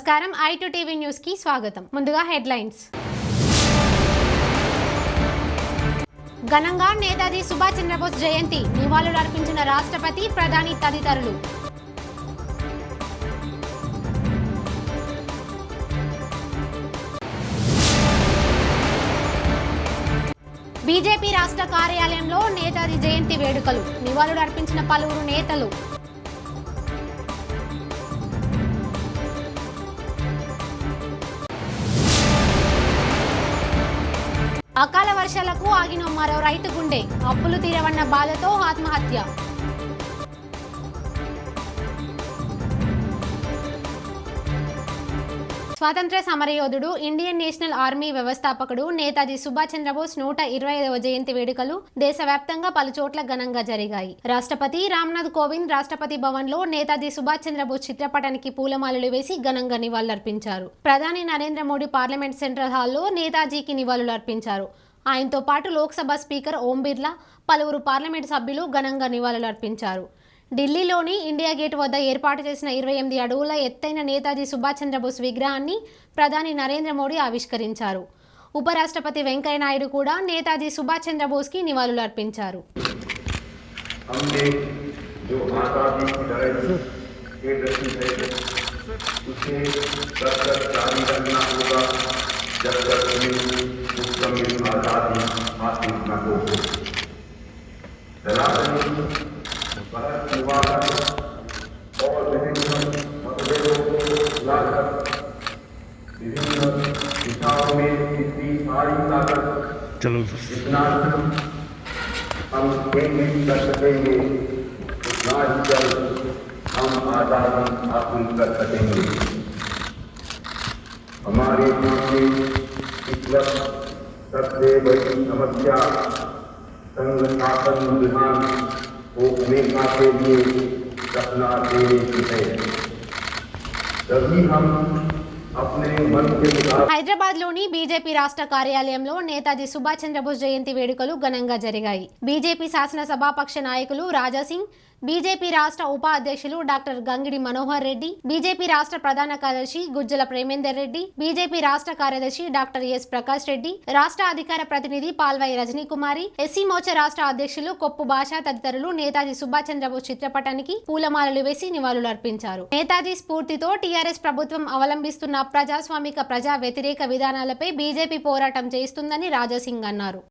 నమస్కారం i2 TV news కి స్వాగతం. ముందుగా హెడ్లైన్స్. ఘనంగా నేతాజీ సుభాష్ చంద్రబోస్ జయంతి నివాళులు అర్పించిన రాష్ట్రపతి, ప్రధాని తదితరులు. బీజేపీ రాష్ట్ర కార్యాలయంలో నేతాజీ జయంతి వేడుకలు నివాళులు అర్పించిన పలువురు నేతలు. అకాల వర్షాలకు ఆగిన మరో రైతు గుండె, అప్పులు తీరవన్న బాధతో ఆత్మహత్య. స్వాతంత్ర్య సమరయోధుడు, ఇండియన్ నేషనల్ ఆర్మీ వ్యవస్థాపకుడు నేతాజీ సుభాష్ చంద్రబోస్ 125వ జయంతి వేడుకలు దేశవ్యాప్తంగా పలుచోట్ల ఘనంగా జరిగాయి. రాష్ట్రపతి రామ్నాథ్ కోవింద్ రాష్ట్రపతి భవన్ లో నేతాజీ సుభాష్ చంద్రబోస్ చిత్రపటానికి పూలమాలలు వేసి ఘనంగా నివాళులర్పించారు. ప్రధాని నరేంద్ర మోడీ పార్లమెంట్ సెంట్రల్ హాల్లో నేతాజీకి నివాళులు అర్పించారు. ఆయనతో పాటు లోక్సభ స్పీకర్ ఓం బిర్లా, పలువురు పార్లమెంట్ సభ్యులు ఘనంగా నివాళులు అర్పించారు. ఢిల్లీలోని ఇండియా గేట్ వద్ద ఏర్పాటు చేసిన 28 అడుగుల ఎత్తైన నేతాజీ సుభాష్ చంద్రబోస్ విగ్రహాన్ని ప్రధాని నరేంద్ర మోడీ ఆవిష్కరించారు. ఉపరాష్ట్రపతి వెంకయ్య నాయుడు కూడా నేతాజీ సుభాష్ చంద్రబోస్ కి నివాళులు అర్పించారు. और विभिन्न मतभेदों को भुलाकर विभिन्न दिशाओं में इतनी सारी ताकत जितना हम एक नहीं कर सकेंगे उतना ही जल्द हम आज़ादी हासिल कर सकेंगे। हमारे सामने इस वक्त सबसे बड़ी समस्या संघ शासन विधान को हमेशा के लिए रखना देने की है। तभी हम अपने मन के मुताबिक హైదరాబాద్ లోని బీజేపీ రాష్ట్ర కార్యాలయంలో నేతాజీ సుభాష్ చంద్రబోస్ జయంతి వేడుకలు ఘనంగా జరిగాయి. బీజేపీ శాసనసభాపక్ష నాయకులు రాజాసింగ్, బీజేపీ రాష్ట్ర ఉప అధ్యక్షులు డాక్టర్ గంగిడి మనోహర్ రెడ్డి, బీజేపీ రాష్ట్ర ప్రధాన కార్యదర్శి గుజ్జల ప్రేమేందర్ రెడ్డి, బీజేపీ రాష్ట్ర కార్యదర్శి డాక్టర్ ఎస్ ప్రకాష్ రెడ్డి, రాష్ట్ర అధికార ప్రతినిధి పాల్వాయి రజనీ కుమారి, ఎస్సీ మోర్చా రాష్ట్ర అధ్యక్షులు కొప్పు భాష తదితరులు నేతాజీ సుభాష్ చంద్రబోస్ చిత్రపటానికి పూలమాలలు వేసి నివాళులు అర్పించారు. నేతాజీ స్ఫూర్తితో టీఆర్ఎస్ ప్రభుత్వం అవలంబిస్తున్న ప్రజాస్వామిక ప్రజా వ్యతిరేక విధానాలపై బీజేపీ పోరాటం చేస్తుందని రాజాసింగ్ అన్నారు.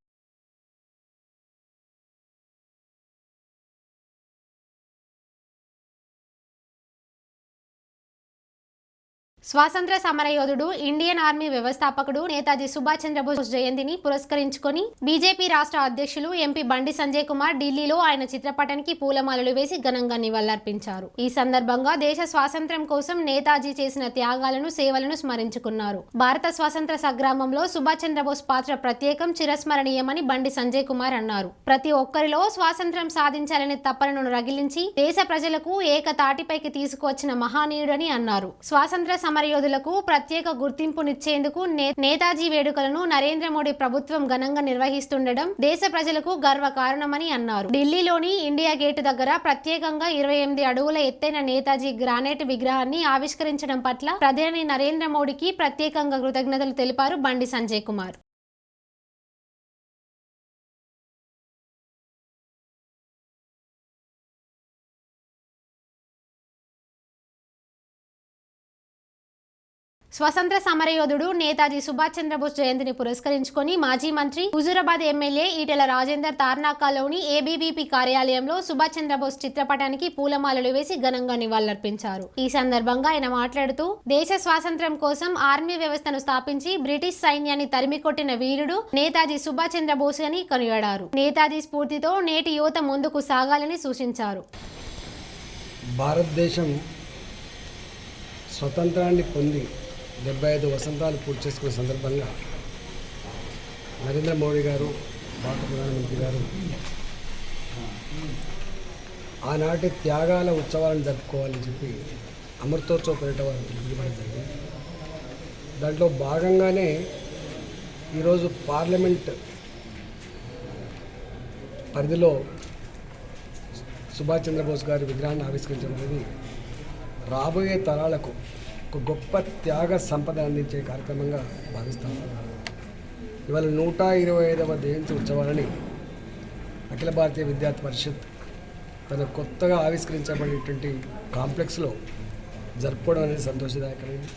స్వాతంత్ర్య సమరయోధుడు, ఇండియన్ ఆర్మీ వ్యవస్థాపకుడు నేతాజీ సుభాష్ చంద్రబోస్ జయంతిని పురస్కరించుకొని బీజేపీ రాష్ట్ర అధ్యక్షులు ఎంపీ బండి సంజయ్ కుమార్ ఢిల్లీలో ఆయన చిత్రపటానికి పూలమాలలు వేసి ఘనంగా నివాళులర్పించారు. ఈ సందర్భంగా దేశ స్వాతంత్ర్యం కోసం నేతాజీ చేసిన త్యాగాలను, సేవలను స్మరించుకున్నారు. భారత స్వాతంత్ర్య సంగ్రామంలో సుభాష్ చంద్రబోస్ పాత్ర ప్రత్యేకం, చిరస్మరణీయమని బండి సంజయ్ కుమార్ అన్నారు. ప్రతి ఒక్కరిలో స్వాతంత్ర్యం సాధించాలనే తపనను రగిలించి దేశ ప్రజలకు ఏకతాటిపైకి తీసుకువచ్చిన మహానీయుడని అన్నారు. స్వాతంత్ర్య సమరయోధులకు ప్రత్యేక గుర్తింపునిచ్చేందుకు నేతాజీ వేడుకలను నరేంద్ర మోడీ ప్రభుత్వం ఘనంగా నిర్వహిస్తుండడం దేశ ప్రజలకు గర్వ కారణమని అన్నారు. ఢిల్లీలోని ఇండియా గేట్ దగ్గర ప్రత్యేకంగా 28 అడుగుల ఎత్తైన నేతాజీ గ్రానైట్ విగ్రహాన్ని ఆవిష్కరించడం పట్ల ప్రధాని నరేంద్ర మోడీకి ప్రత్యేకంగా కృతజ్ఞతలు తెలిపారు బండి సంజయ్ కుమార్. స్వాతంత్ర్య సమరయోధుడు నేతాజీ సుభాష్ చంద్రబోస్ జయంతిని పురస్కరించుకొని మాజీ మంత్రి, హుజూరాబాద్ ఎమ్మెల్యే ఈటెల రాజేందర్ తార్నాకలోని ఏబీవీపీ కార్యాలయంలో సుభాష్ చంద్రబోస్ చిత్రపటానికి పూలమాలలు వేసి ఘనంగా నివాళులర్పించారు. ఈ సందర్భంగా ఆయన మాట్లాడుతూ దేశ స్వాతంత్ర్యం కోసం ఆర్మీ వ్యవస్థను స్థాపించి బ్రిటిష్ సైన్యాన్ని తరిమికొట్టిన వీరుడు నేతాజీ సుభాష్ చంద్రబోస్ అని కొనియాడారు. నేతాజీ స్ఫూర్తితో నేటి యువత ముందుకు సాగాలని సూచించారు. భారతదేశం స్వతంత్రాన్ని పొంది 75 వసంతాలు పూర్తి చేసుకున్న సందర్భంగా నరేంద్ర మోడీ గారు, భారత ప్రధానమంత్రి గారు ఆనాటి త్యాగాల ఉత్సవాలను జరుపుకోవాలని చెప్పి అమృతోత్సవ పర్యటన వారు పిలుపునివ్వడం జరిగింది. దాంట్లో భాగంగానే ఈరోజు పార్లమెంట్ పరిధిలో సుభాష్ చంద్రబోస్ గారి విగ్రహాన్ని ఆవిష్కరించడం అనేది రాబోయే తరాలకు ఒక గొప్ప త్యాగ సంపద అందించే కార్యక్రమంగా భావిస్తాము. ఇవాళ 125వ జయంతి ఉత్సవాలని అఖిల భారతీయ విద్యార్థి పరిషత్ తన కొత్తగా ఆవిష్కరించబడినటువంటి కాంప్లెక్స్లో జరుపుకోవడం అనేది సంతోషదాయకమైంది.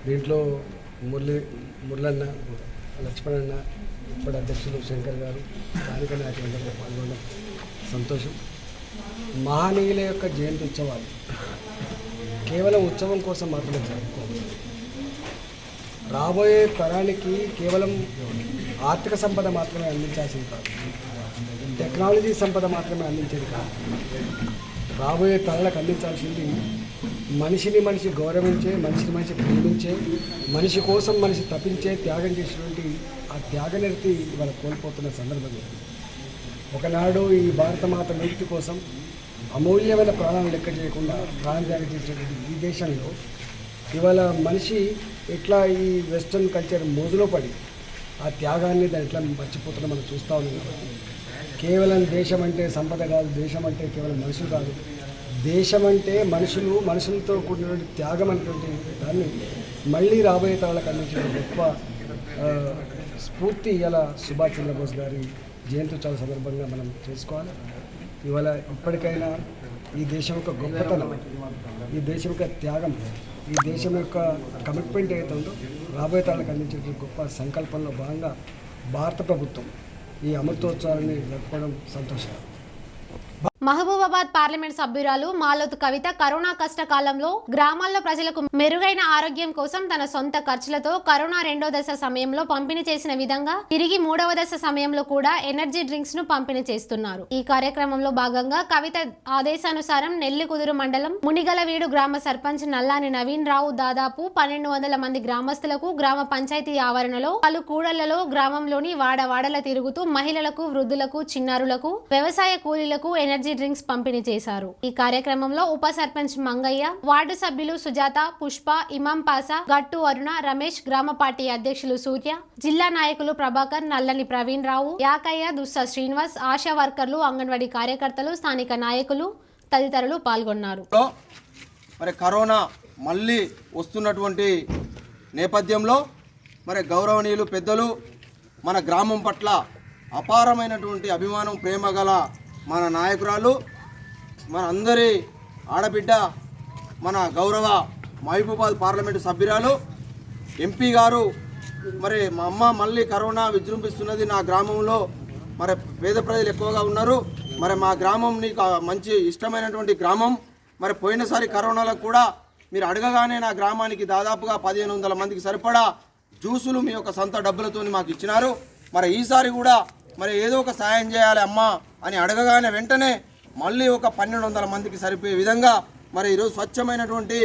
దీంట్లో మురళన్న, లక్ష్మణన్న, ఇప్పటి అధ్యక్షులు శంకర్ గారు, స్థానిక నాయకులందరూ పాల్గొనడం సంతోషం. మహనీయుల యొక్క జయంతి ఉత్సవాలు కేవలం ఉత్సవం కోసం మాత్రమే జరుపుకోవాలి. రాబోయే తరానికి కేవలం ఆర్థిక సంపద మాత్రమే అందించాల్సింది కాదు, టెక్నాలజీ సంపద మాత్రమే అందించేది కాదు. రాబోయే తరాలకు అందించాల్సింది మనిషి గౌరవించే, మనిషి ప్రేమించే, మనిషి కోసం మనిషి తప్పించే, త్యాగం చేసినటువంటి ఆ త్యాగనిరతి ఇవాళ కోల్పోతున్న సందర్భంగా ఒకనాడు ఈ భారతమాత ముక్తి కోసం అమూల్యమైన ప్రాణాలను లెక్క చేయకుండా ప్రాణత్యాగం చేసినటువంటి ఈ దేశంలో ఇవాళ మనిషి ఎట్లా ఈ వెస్ట్రన్ కల్చర్ మోజులో పడి ఆ త్యాగాన్ని దాన్ని ఎట్లా మర్చిపోతున్నా మనం చూస్తూ ఉన్నాం. కాబట్టి కేవలం దేశం అంటే సంపద కాదు, దేశం అంటే కేవలం మనుషులు కాదు, దేశం అంటే మనుషులతో కూడినటువంటి త్యాగం అనేటువంటి దాన్ని మళ్ళీ రాబోయే తరాలకు అందించిన గొప్ప స్ఫూర్తి ఇలా సుభాష్ చంద్రబోస్ గారి జయంత్యుత్సవ సందర్భంగా మనం చేసుకోవాలి. ఇవాళ ఇప్పటికైనా ఈ దేశం యొక్క గొప్పతనం, ఈ దేశం యొక్క త్యాగం, ఈ దేశం యొక్క కమిట్మెంట్ ఏదైతే ఉందో రాబోయే తరాలకు అందించే గొప్ప సంకల్పంలో భాగంగా భారత ప్రభుత్వం ఈ అమృతోత్సవాన్ని జరుపుకోవడం సంతోషం. మహబూబాబాద్ పార్లమెంట్ సభ్యురాలు మాలోతు కవిత కరోనా కష్టకాలంలో గ్రామాల్లో ప్రజలకు మెరుగైన ఆరోగ్యం కోసం తన సొంత ఖర్చులతో కరోనా 2వ దశ సమయంలో పంపిణీ చేసిన విధంగా తిరిగి 3వ దశ సమయంలో కూడా ఎనర్జీ డ్రింక్స్ ను పంపిణీ చేస్తున్నారు. ఈ కార్యక్రమంలో భాగంగా కవిత ఆదేశానుసారం నెల్లికుదురు మండలం మునిగలవీడు గ్రామ సర్పంచ్ నల్లాని నవీన్ రావు దాదాపు 1200 మంది గ్రామస్తులకు గ్రామ పంచాయతీ ఆవరణలో పలు కూడళ్లలో గ్రామంలోని వాడవాడల తిరుగుతూ మహిళలకు, వృద్ధులకు, చిన్నారులకు, వ్యవసాయ కూలీలకు ఎనర్జీ డ్రింక్స్ పంపిణీ చేశారు. ఈ కార్యక్రమంలో ఉప సర్పంచ్ మంగయ్య, వార్డు సభ్యులు సుజాత, పుష్ప, ఇమాం పాసా, గట్టు అరుణ, రమేష్, గ్రామ పార్టీ అధ్యక్షులు సూర్య, జిల్లా నాయకులు ప్రభాకర్, నల్లని ప్రవీణ్ రావు, యాకయ్య, దుస్సా శ్రీనివాస్, ఆశా వర్కర్లు, అంగన్వాడీ కార్యకర్తలు, స్థానిక నాయకులు తదితరులు పాల్గొన్నారు. మరి కరోనా మళ్ళీ వస్తున్నటువంటి నేపథ్యంలో మరి గౌరవనీయులు పెద్దలు మన గ్రామం పట్ల అపారమైనటువంటి అభిమానం, ప్రేమ గల మన నాయకురాలు, మన అందరి ఆడబిడ్డ, మన గౌరవ మహబూబాబాద్ పార్లమెంటు సభ్యురాలు ఎంపీ గారు, మరి మా అమ్మ మళ్ళీ కరోనా విజృంభిస్తున్నది నా గ్రామంలో, మరి పేద ప్రజలు ఎక్కువగా ఉన్నారు, మరి మా గ్రామం నీకు మంచి ఇష్టమైనటువంటి గ్రామం, మరి పోయినసారి కరోనాలో కూడా మీరు అడగగానే నా గ్రామానికి దాదాపుగా 1500 మందికి సరిపడా జ్యూసులు మీ యొక్క సొంత డబ్బులతో మాకు ఇచ్చినారు. మరి ఈసారి కూడా మరి ఏదో ఒక సాయం చేయాలి అమ్మా అని అడగగానే వెంటనే మళ్ళీ ఒక 1200 మందికి సరిపోయే విధంగా మరి ఈరోజు స్వచ్ఛమైనటువంటి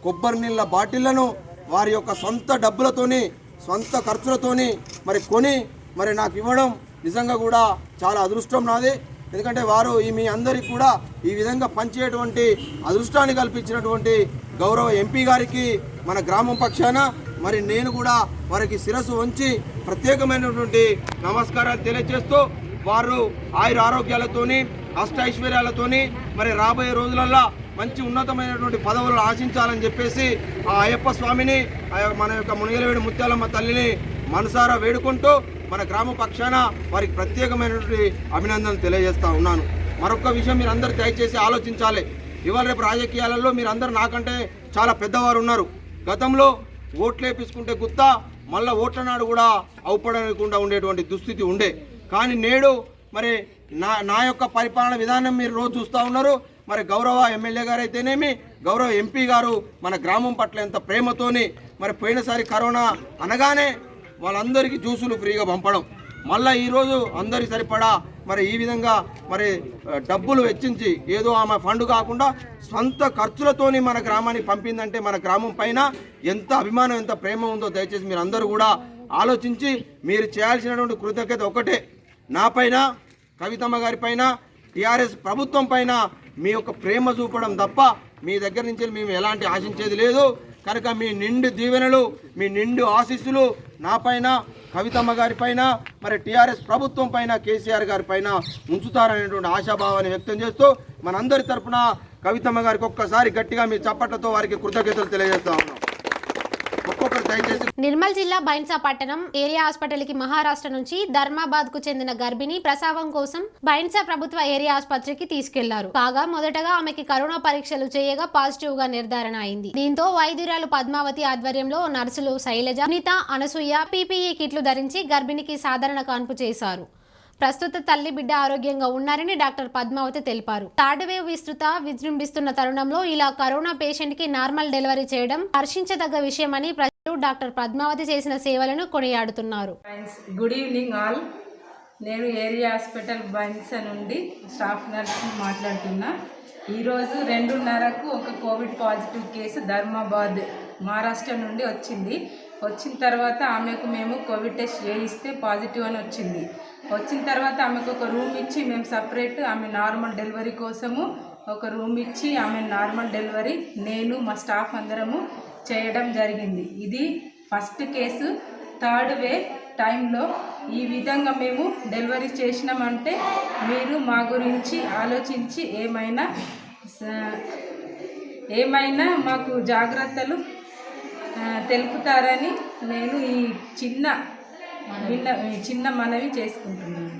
కొబ్బరి నీళ్ళ బాటిళ్లను వారి యొక్క సొంత డబ్బులతోని, సొంత ఖర్చులతోని మరి కొని మరి నాకు ఇవ్వడం నిజంగా కూడా చాలా అదృష్టం నాది. ఎందుకంటే వారు మీ అందరికీ కూడా ఈ విధంగా పంచేటువంటి అదృష్టాన్ని కల్పించినటువంటి గౌరవ ఎంపీ గారికి మన గ్రామం పక్షాన మరి నేను కూడా వారికి శిరస్సు వంచి ప్రత్యేకమైనటువంటి నమస్కారాలు తెలియజేస్తూ వారు ఆయుర ఆరోగ్యాలతోని, అష్టైశ్వర్యాలతోని మరి రాబోయే రోజులల్లో మంచి ఉన్నతమైనటువంటి పదవులను ఆశించాలని చెప్పేసి ఆ అయ్యప్ప స్వామిని, మన యొక్క మునిగలవేడి ముత్యాలమ్మ తల్లిని మనసారా వేడుకుంటూ మన గ్రామ పక్షాన వారికి ప్రత్యేకమైనటువంటి అభినందనలు తెలియజేస్తూ ఉన్నాను. మరొక విషయం మీరు అందరూ దయచేసి ఆలోచించాలి. ఇవాళ రేపు రాజకీయాలలో మీరు అందరూ నాకంటే చాలా పెద్దవారు ఉన్నారు. గతంలో ఓట్లు వేపించుకుంటే గుత్తా మళ్ళీ ఓట్ల నాడు కూడా అవుపడకుండా ఉండేటువంటి దుస్థితి ఉండే. కానీ నేడు మరి నా యొక్క పరిపాలన విధానం మీరు రోజు చూస్తూ ఉన్నారు. మరి గౌరవ ఎమ్మెల్యే గారు అయితేనేమి, గౌరవ ఎంపీ గారు మన గ్రామం పట్ల ఎంత ప్రేమతోని మరి పోయినసారి కరోనా అనగానే వాళ్ళందరికీ జ్యూసులు ఫ్రీగా పంపడం, మళ్ళీ ఈరోజు అందరి సరిపడా మరి ఈ విధంగా మరి డబ్బులు వెచ్చించి ఏదో ఆమె ఫండ్ కాకుండా సొంత ఖర్చులతోని మన గ్రామానికి పంపిందంటే మన గ్రామం పైన ఎంత అభిమానం, ఎంత ప్రేమ ఉందో దయచేసి మీరు అందరూ కూడా ఆలోచించి మీరు చేయాల్సినటువంటి కృతజ్ఞత ఒకటే, నా పైన, కవితమ్మ గారి పైన, టీఆర్ఎస్ ప్రభుత్వం పైన మీ యొక్క ప్రేమ చూపడం తప్ప మీ దగ్గర నుంచి మేము ఎలాంటి ఆశించేది లేదు. కనుక మీ నిండు దీవెనలు, మీ నిండు ఆశీస్సులు నా పైన, కవితమ్మ గారి పైన, మరి టీఆర్ఎస్ ప్రభుత్వం పైన, కేసీఆర్ గారి పైన ఉంచుతారనేటువంటి ఆశాభావాన్ని వ్యక్తం చేస్తూ మనందరి తరఫున కవితమ్మ గారికి ఒక్కసారి గట్టిగా మీ చప్పట్లతో వారికి కృతజ్ఞతలు తెలియజేస్తా ఉన్నాం. ఒక్కొక్కరు దయచేసి. నిర్మల్ జిల్లా బైన్సా పట్టణం ఏరియా హాస్పిటల్ కి మహారాష్ట్ర నుంచి ధర్మాబాద్ కు చెందిన గర్భిణి ప్రసవం కోసం బైన్సా ప్రభుత్వ ఏరియా ఆసుపత్రికి తీసుకెళ్లారు. కాగా మొదటగా ఆమెకి కరోనా పరీక్షలు చేయగా పాజిటివ్ గా నిర్ధారణ అయింది. దీంతో వైద్యురాలు పద్మావతి ఆధ్వర్యంలో నర్సులు శైలజ, సునీత, అనసూయ పీపీఈ కిట్లు ధరించి గర్భిణికి సాధారణ కాన్పు చేశారు. ప్రస్తుత తల్లి బిడ్డ ఆరోగ్యంగా ఉన్నారని డాక్టర్ పద్మావతి తెలిపారు. థర్డ్ వేవ్ విజృంభిస్తున్న తరుణంలో ఇలా కరోనా పేషెంట్ కి నార్మల్ డెలివరీ చేయడం హర్షించదగ్గ విషయమని ప్రజలు డాక్టర్ పద్మావతి చేసిన సేవలను కొనియాడుతున్నారు. Good evening all. నేను ఏరియా హాస్పిటల్ బైన్సా నుండి స్టాఫ్ నర్స్ మాట్లాడుతున్నా. ఈరోజు 2:30కు ఒక COVID positive case Dharmabad Maharashtra నుండి వచ్చింది. వచ్చిన తర్వాత ఆమెకు మేము కోవిడ్ టెస్ట్ చేయిస్తే పాజిటివ్ అని వచ్చింది. వచ్చిన తర్వాత ఆమెకు ఒక రూమ్ ఇచ్చి మేము సపరేట్ ఆమె నార్మల్ డెలివరీ కోసము ఒక రూమ్ ఇచ్చి ఆమె నార్మల్ డెలివరీ నేను మా స్టాఫ్ అందరము చేయడం జరిగింది. ఇది ఫస్ట్ కేసు. థర్డ్ వేవ్ టైంలో ఈ విధంగా మేము డెలివరీ చేసినామంటే మీరు మా గురించి ఆలోచించి ఏమైనా మాకు జాగ్రత్తలు తెలుపుతారని నేను ఈ చిన్న మనవి చేసుకుంటున్నాను.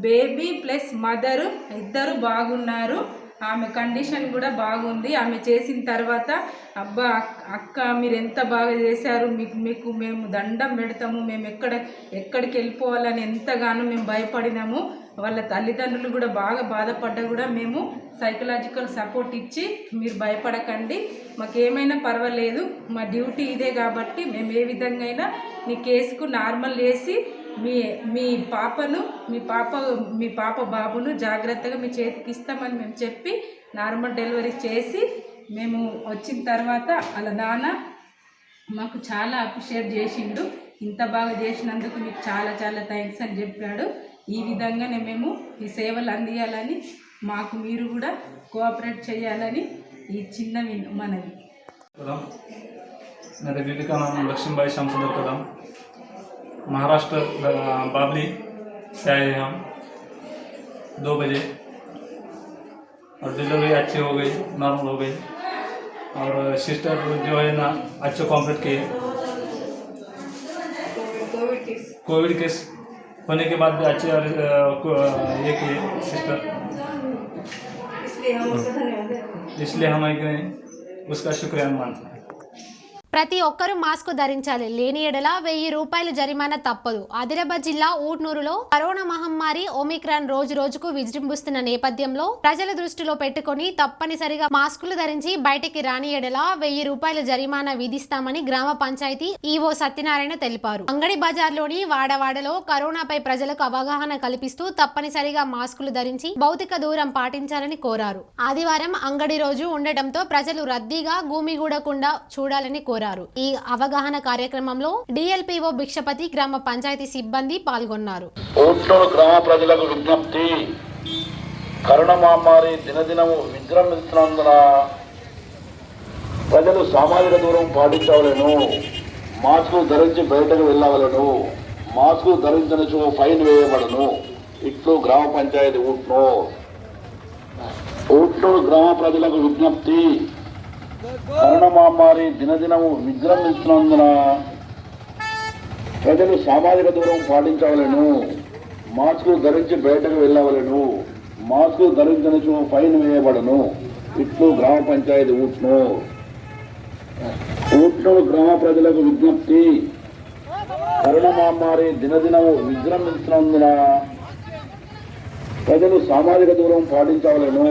బేబీ ప్లస్ మదరు ఇద్దరు బాగున్నారు. ఆమె కండిషన్ కూడా బాగుంది. ఆమె చేసిన తర్వాత అబ్బా అక్క మీరు ఎంత బాగా చేశారు, మీకు మేము దండం పెడతాము, మేము ఎక్కడికి వెళ్ళిపోవాలని ఎంతగానో మేము భయపడినాము. వాళ్ళ తల్లిదండ్రులు కూడా బాగా బాధపడ్డా కూడా మేము సైకలాజికల్ సపోర్ట్ ఇచ్చి మీరు భయపడకండి, మాకేమైనా పర్వాలేదు, మా డ్యూటీ ఇదే కాబట్టి మేము ఏ విధంగా అయినా మీ కేసుకు నార్మల్ చేసి మీ పాప బాబును జాగ్రత్తగా మీ చేతికి ఇస్తామని మేము చెప్పి నార్మల్ డెలివరీ చేసి మేము వచ్చిన తర్వాత వాళ్ళ నాన్న మాకు చాలా అప్రిషియేట్ చేసిండు. ఇంత బాగా చేసినందుకు మీకు చాలా చాలా థ్యాంక్స్ అని చెప్పాడు. ఈ విధంగానే మేము ఈ సేవలు అందియాలని మాకు మీరు కూడా కోఆపరేట్ చేయాలని ఈ చిన్న మనవి. मेरे बीवी का नाम लक्ष्मीबाई शामसुंदर कदम, महाराष्ट्र बाबली से आए हम 2 बजे और डिलीवरी अच्छी हो गई, नॉर्मल हो गई और सिस्टर जो है ना अच्छे कॉम्प्लीट किए. कोविड केस होने के बाद भी अच्छे ये किए सिस्टर, इसलिए हम उसका शुक्रिया मानते हैं. ప్రతి ఒక్కరూ మాస్క్ ధరించాలి, లేని ఎడల 1000 రూపాయలు జరిమానా తప్పదు. ఆదిలాబాద్ జిల్లా ఊట్నూరులో కరోనా మహమ్మారి ఒమిక్రాన్ రోజుకు విజృంభిస్తున్న నేపథ్యంలో ప్రజల దృష్టిలో పెట్టుకుని తప్పనిసరిగా మాస్కులు ధరించి బయటికి రాని ఎడల 1000 రూపాయల జరిమానా విధిస్తామని గ్రామ పంచాయతీ ఈవో సత్యనారాయణ తెలిపారు. అంగడి బజార్లోని వాడవాడలో కరోనాపై ప్రజలకు అవగాహన కల్పిస్తూ తప్పనిసరిగా మాస్కులు ధరించి భౌతిక దూరం పాటించాలని కోరారు. ఆదివారం అంగడి రోజు ఉండటంతో ప్రజలు రద్దీగా గుమిగూడకుండా చూడాలని కోరారు. ఈ అవగాహన కార్యక్రమంలో డిఎల్పిఓ భిక్షపతి, గ్రామ పంచాయతీ సిబ్బంది పాల్గొన్నారు. ఊట్నూరు గ్రామ ప్రజలకు విజ్ఞప్తి. కరోనా మహమ్మారి దినదినము విజృంభిస్తున్నందున ప్రజలు సామాజిక దూరం పాటించవలను, మాస్కు ధరించి బయటకు వెళ్ళవలను, మాస్కు ధరించనిచో ఫైన్ వేయబడను. ఇట్లు గ్రామ పంచాయతీ ఊట్నూరు గ్రామ ప్రజలకు విజ్ఞప్తి. కరోనా మహమ్మారి దినదినము విజృంభిస్తున్నందున ప్రజలు సామాజిక దూరం పాటించవలను, మాస్కు ధరించి బయటకు వెళ్ళవలను, మాస్కు ధరించనిచో ఫైన్ వేయబడను. ఇట్లు గ్రామ పంచాయతీ ఊట్నూరు గ్రామ ప్రజలకు విజ్ఞప్తి. కరోనా మహమ్మారి దినదినము విజృంభిస్తున్నందున ప్రజలు సామాజిక దూరం పాటించవలను,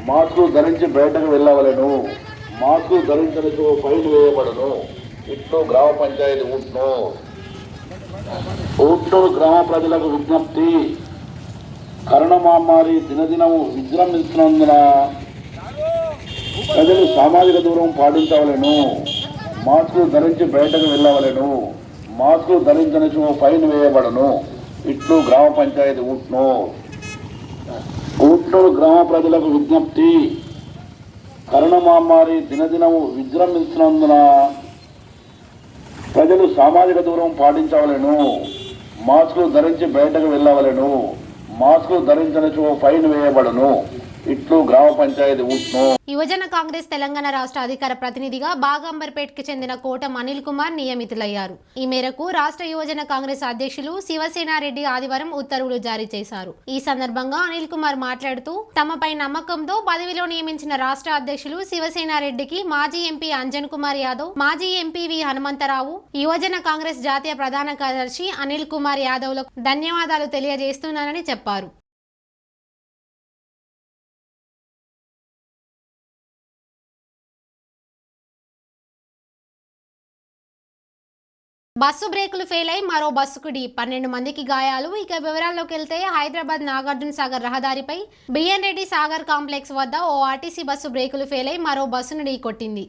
మాస్కు ధరించి బయటకు వెళ్ళవలను, మాస్కు ధరించనిచో ఫైన్ వేయబడను. ఇట్లు గ్రామ పంచాయతీ ఊట్నూరు గ్రామ ప్రజలకు విజ్ఞప్తి. కరోనా మహమ్మారి దినదినము విజృంభిస్తున్నందున ప్రజలు సామాజిక దూరం పాటించవలను, మాస్కు ధరించి బయటకు వెళ్ళవలను, మాస్కు ధరించనిచో ఫైన్ వేయబడను. ఇట్లు గ్రామ పంచాయతీ ఊట్నూరు గ్రామ ప్రజలకు విజ్ఞప్తి. కరోనా మహమ్మారి దినదినము విజృంభిస్తున్నందున ప్రజలు సామాజిక దూరం పాటించవలను, మాస్కు ధరించి బయటకు వెళ్ళవలను, మాస్కు ధరించనిచో ఫైన్ వేయబడను. ఇట్లు గ్రామ పంచాయతీ ఉంటును. యువజన కాంగ్రెస్ తెలంగాణ రాష్ట్ర అధికార ప్రతినిధిగా బాగంబర్పేట్కి చెందిన కోటం అనిల్ కుమార్ నియమితులయ్యారు. ఈ మేరకు రాష్ట్ర యువజన కాంగ్రెస్ అధ్యక్షులు శివసేనారెడ్డి ఆదివారం ఉత్తర్వులు జారీ చేశారు. ఈ సందర్భంగా అనిల్ కుమార్ మాట్లాడుతూ తమపై నమ్మకంతో పదవిలో నియమించిన రాష్ట్ర అధ్యక్షులు శివసేనారెడ్డికి మాజీ ఎంపీ అంజన్ కుమార్ యాదవ్, మాజీ ఎంపీ వి హనుమంతరావు, యువజన కాంగ్రెస్ జాతీయ ప్రధాన కార్యదర్శి అనిల్ కుమార్ యాదవ్లకు ధన్యవాదాలు తెలియజేస్తున్నానని చెప్పారు. బస్సు బ్రేకులు ఫెయిల్ అయి మరో బస్సుకు 12 మందికి గాయాలు. ఇక వివరాల్లోకి వెళ్తే హైదరాబాద్ నాగార్జున సాగర్ రహదారిపై బిఎన్ రెడ్డి సాగర్ కాంప్లెక్స్ వద్ద ఓ ఆర్టీసీ బస్సు బ్రేకులు ఫెయిల్ అయి మరో బస్సును ఢీకొట్టింది.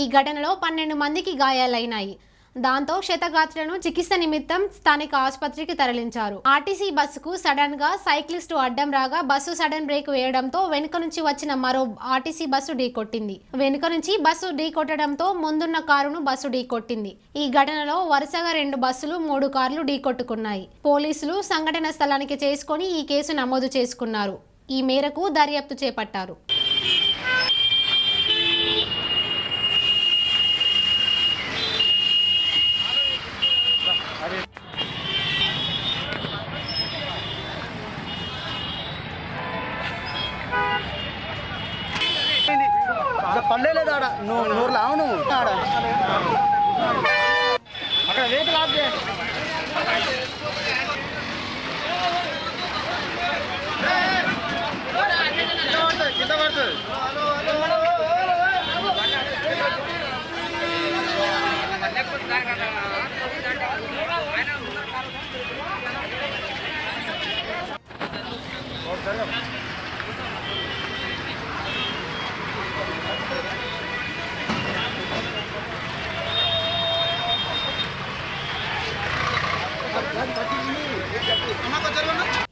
ఈ ఘటనలో 12 మందికి గాయాలైనాయి. దాంతో క్షతగాత్రులను చికిత్స నిమిత్తం స్థానిక ఆసుపత్రికి తరలించారు. ఆర్టీసీ బస్సుకు సడన్ గా సైక్లిస్టు అడ్డం రాగా బస్సు సడన్ బ్రేక్ వేయడంతో వెనుక నుంచి వచ్చిన మరో ఆర్టీసీ బస్సు ఢీకొట్టింది. వెనుక నుంచి బస్సు ఢీకొట్టడంతో ముందున్న కారును బస్సు ఢీకొట్టింది. ఈ ఘటనలో వరుసగా 2 బస్సులు 3 కార్లు ఢీకొట్టుకున్నాయి. పోలీసులు సంఘటన స్థలానికి చేసుకుని ఈ కేసు నమోదు చేసుకున్నారు. ఈ మేరకు దర్యాప్తు చేపట్టారు. పడలేదాడ నూరు లావును ఆడ అక్కడ వెహికల్ ఆఫ్ చేయండి. కింద పడుతుంది.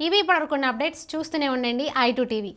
ఇవి ఇప్పటివరకు అప్డేట్స్. చూస్తూనే ఉండండి i2 TV.